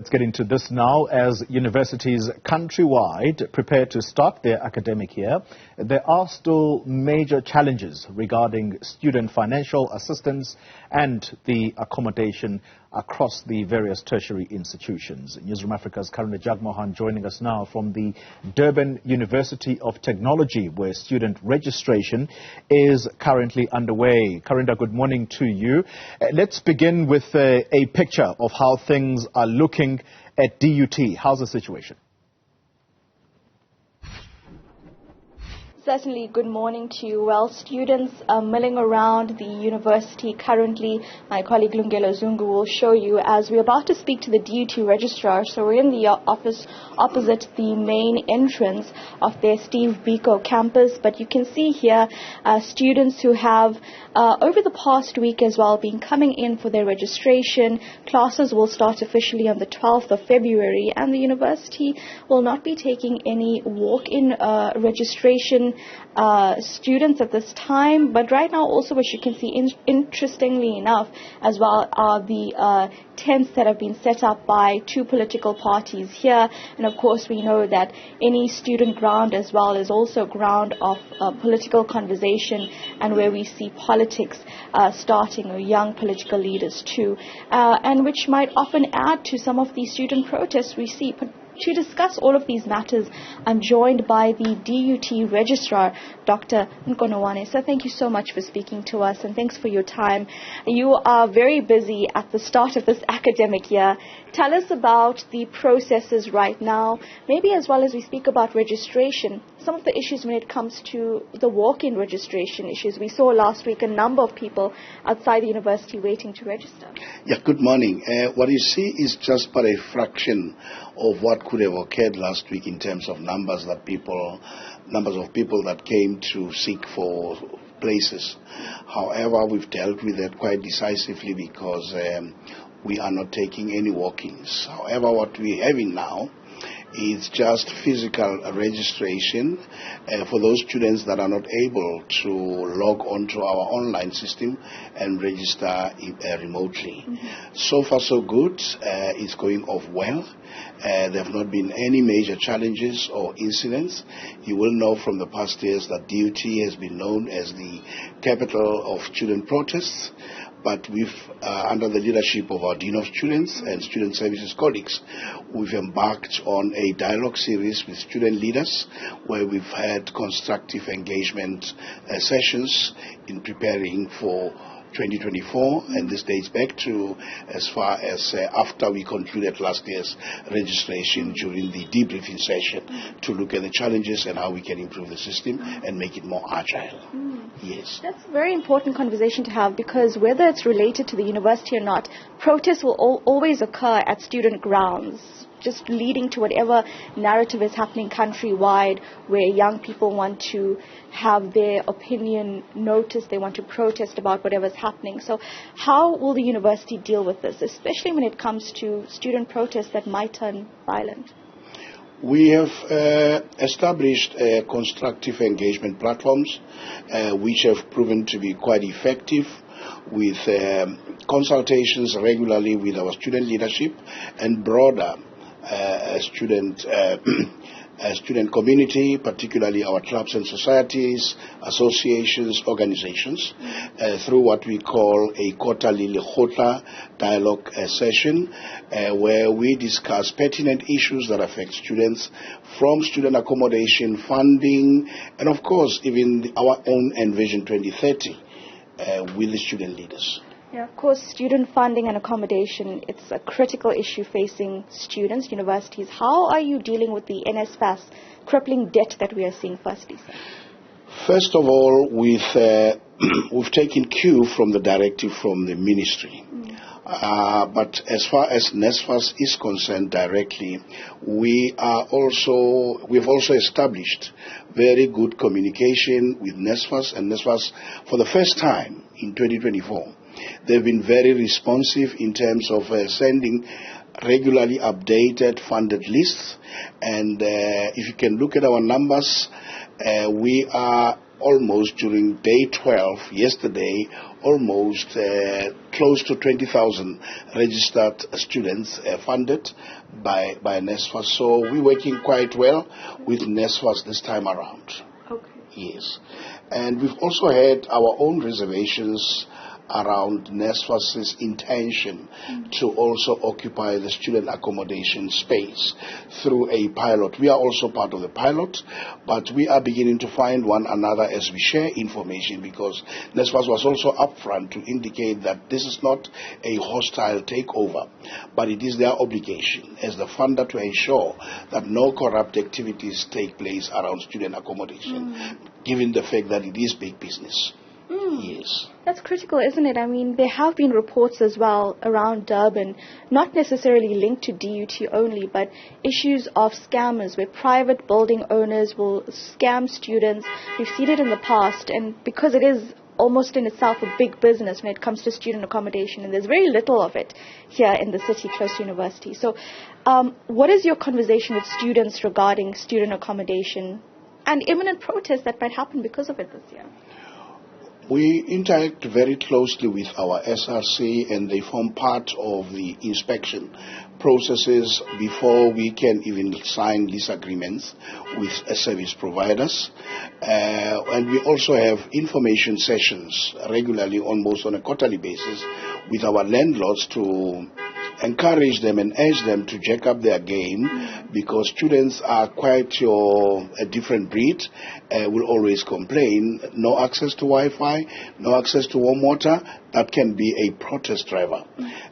Let's get into this now. As universities countrywide prepare to start their academic year, there are still major challenges regarding student financial assistance and the accommodation across the various tertiary institutions. Newzroom Afrika's Karinda Jagmohan joining us now from the Durban University of Technology, where student registration is currently underway. Karinda, good morning to you. Let's begin with a picture of how things are looking at DUT. How's the situation? Certainly, good morning to you. Well, students are milling around the university currently. My colleague Lungelo Zungu will show you as we're about to speak to the DUT Registrar. So we're in the office opposite the main entrance of their Steve Biko campus. But you can see here students who have over the past week as well been coming in for their registration. Classes will start officially on the 12th of February, and the university will not be taking any walk-in registration students at this time. But right now also, as you can see, interestingly enough as well, are the tents that have been set up by two political parties here. And of course we know that any student ground as well is also ground of political conversation, and where we see politics starting, or young political leaders too, and which might often add to some of the student protests we see. To discuss all of these matters, I'm joined by the DUT Registrar, Dr. Nkonowane. So thank you so much for speaking to us, and thanks for your time. You are very busy at the start of this academic year. Tell us about the processes right now, maybe as well as we speak about registration, some of the issues when it comes to the walk-in registration issues. We saw last week a number of people outside the university waiting to register. Yeah, good morning. What you see is just but a fraction of what could have occurred last week in terms of numbers of people that came to seek for places. However, we've dealt with that quite decisively because we are not taking any walk-ins. However, what we're having now is just physical registration for those students that are not able to log onto our online system and register remotely. So far so good. It's going off well. There have not been any major challenges or incidents. You will know from the past years that DUT has been known as the capital of student protests. But we've, under the leadership of our Dean of Students and Student Services colleagues, we've embarked on a dialogue series with student leaders where we've had constructive engagement sessions in preparing for 2024, and this dates back to as far as after we concluded last year's registration during the debriefing session to look at the challenges and how we can improve the system and make it more agile. Yes. That's a very important conversation to have, because whether it's related to the university or not, protests will always occur at student grounds, just leading to whatever narrative is happening countrywide, where young people want to have their opinion noticed, they want to protest about whatever's happening. So how will the university deal with this, especially when it comes to student protests that might turn violent? We have established constructive engagement platforms which have proven to be quite effective, with consultations regularly with our student leadership and broader student community, particularly our clubs and societies, associations, organizations, through what we call a quarterly Lekgotla dialogue session, where we discuss pertinent issues that affect students, from student accommodation, funding, and of course even our own Envision 2030 with the student leaders. Yeah, of course, student funding and accommodation, it's a critical issue facing students, universities. How are you dealing with the NSFAS crippling debt that we are seeing firstly, sir? First of all, we've taken cue from the directive from the ministry. But as far as NSFAS is concerned directly, we've also established very good communication with NSFAS, and NSFAS for the first time in 2024. They've been very responsive in terms of sending regularly updated funded lists. And if you can look at our numbers, we are almost during day 12 yesterday, almost close to 20,000 registered students funded by NSFAS. So we're working quite well with NSFAS this time around. Okay. Yes. And we've also had our own reservations around NSFAS's intention to also occupy the student accommodation space through a pilot. We are also part of the pilot, but we are beginning to find one another as we share information, because NSFAS was also upfront to indicate that this is not a hostile takeover, but it is their obligation as the funder to ensure that no corrupt activities take place around student accommodation, given the fact that it is big business. Yes. That's critical, isn't it? I mean, there have been reports as well around Durban, not necessarily linked to DUT only, but issues of scammers where private building owners will scam students. We've seen it in the past, and because it is almost in itself a big business when it comes to student accommodation, and there's very little of it here in the city close to university. So what is your conversation with students regarding student accommodation and imminent protests that might happen because of it this year? We interact very closely with our SRC, and they form part of the inspection processes before we can even sign lease agreements with service providers. And we also have information sessions regularly, almost on a quarterly basis, with our landlords to encourage them and urge them to jack up their game, because students are quite a different breed, will always complain. No access to Wi-Fi, no access to warm water. That can be a protest driver.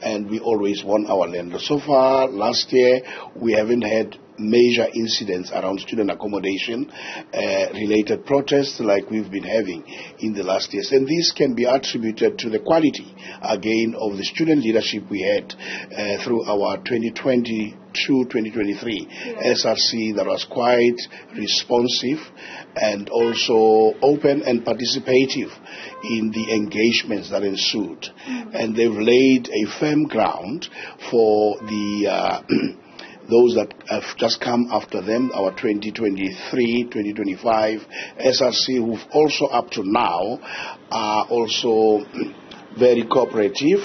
And we always warn our landlords. So far, last year, we haven't had major incidents around student accommodation related protests like we've been having in the last years. And this can be attributed to the quality, again, of the student leadership we had through our 2022-2023 SRC that was quite responsive and also open and participative in the engagements that ensued. And they've laid a firm ground for the those that have just come after them, our 2023-2025 SRC, who've also up to now are also very cooperative,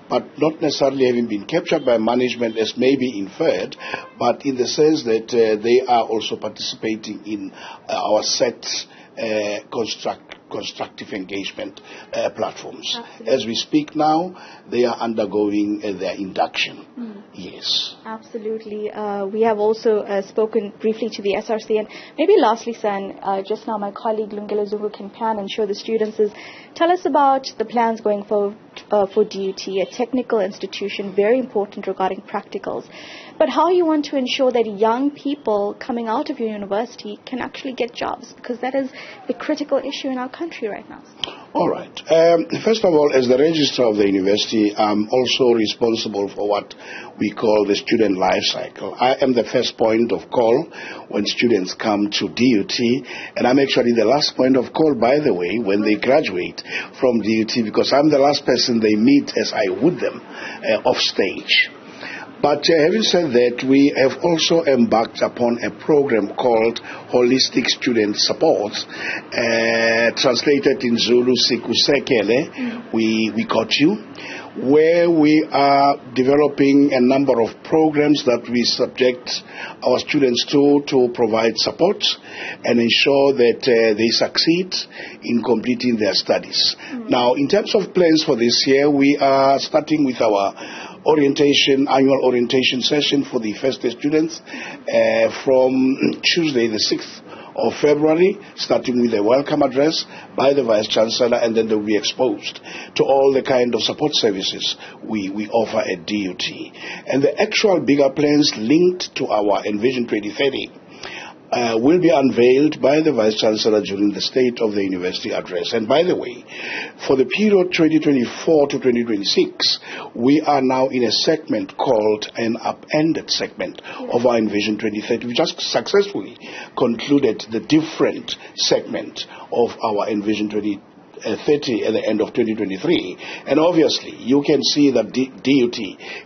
but not necessarily having been captured by management as may be inferred, but in the sense that they are also participating in our set constructive engagement platforms. Absolutely. As we speak now, they are undergoing their induction. Yes. Absolutely. We have also spoken briefly to the SRC. And maybe lastly, San, just now my colleague Lungelo Zungu can pan and show the students is, tell us about the plans going forward for DUT, a technical institution, very important regarding practicals. But how you want to ensure that young people coming out of your university can actually get jobs, because that is the critical issue in our country right now. All right. First of all, as the registrar of the university, I'm also responsible for what we call the student life cycle. I am the first point of call when students come to DUT, and I'm actually the last point of call, by the way, when they graduate from DUT, because I'm the last person they meet as I would them off stage. But having said that, we have also embarked upon a program called Holistic Student Support, translated in Zulu, Sikusekele, we got you, where we are developing a number of programs that we subject our students to provide support and ensure that they succeed in completing their studies. Now, in terms of plans for this year, we are starting with our annual orientation session for the first year students from Tuesday the 6th of February, starting with a welcome address by the Vice Chancellor, and then they will be exposed to all the kind of support services we offer at DUT. And the actual bigger plans linked to our Envision 2030 will be unveiled by the Vice Chancellor during the State of the University address. And by the way, for the period 2024 to 2026, we are now in a segment called an upended segment of our Envision 2030. We just successfully concluded the different segment of our Envision 2030 30 at the end of 2023. And obviously, you can see that DUT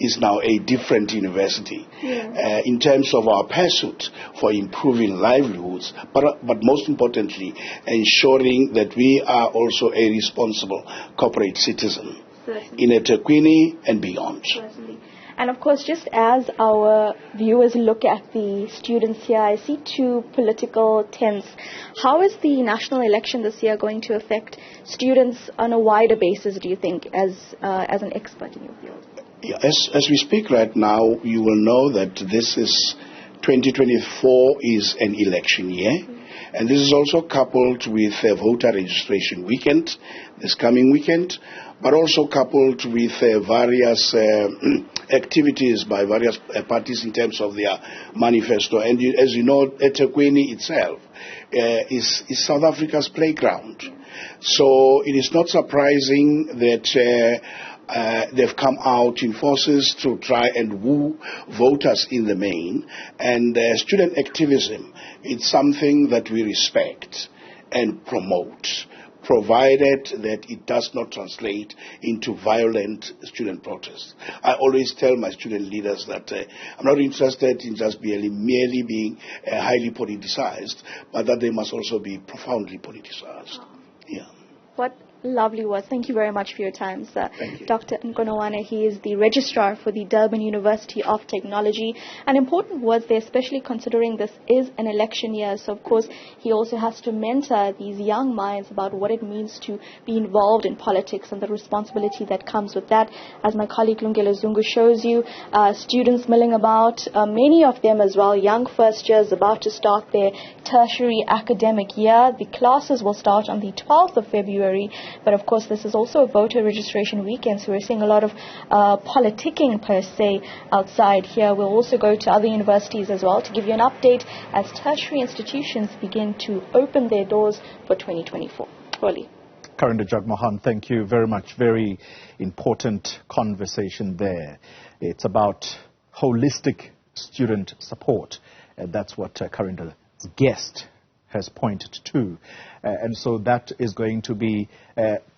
is now a different university in terms of our pursuit for improving livelihoods, but most importantly, ensuring that we are also a responsible corporate citizen in eThekwini and beyond. Certainly. And of course, just as our viewers look at the students here, I see two political tents. How is the national election this year going to affect students on a wider basis, do you think, as an expert in your field? Yeah, as we speak right now, you will know that this is 2024 is an election year. And this is also coupled with voter registration weekend, this coming weekend, but also coupled with various activities by various parties in terms of their manifesto. And as you know, eThekwini itself is South Africa's playground. So it is not surprising that they've come out in forces to try and woo voters in the main. And student activism, it's something that we respect and promote, provided that it does not translate into violent student protests. I always tell my student leaders that I'm not interested in just merely being highly politicized, but that they must also be profoundly politicized. Yeah. What lovely words. Thank you very much for your time, sir. Thank you. Dr. Nkonowane, he is the Registrar for the Durban University of Technology. And important words there, especially considering this is an election year. So, of course, he also has to mentor these young minds about what it means to be involved in politics and the responsibility that comes with that. As my colleague Lungelo Zungu shows you, students milling about, many of them as well, young first years about to start their tertiary academic year. The classes will start on the 12th of February. But of course, this is also a voter registration weekend, so we're seeing a lot of politicking per se outside here. We'll also go to other universities as well to give you an update as tertiary institutions begin to open their doors for 2024. Rolly. Karinda, Jagmohan, thank you very much. Very important conversation there. It's about holistic student support. That's what Karinda's guest has pointed to. And so that is going to be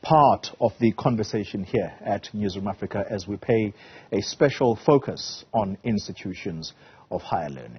part of the conversation here at Newzroom Afrika as we pay a special focus on institutions of higher learning.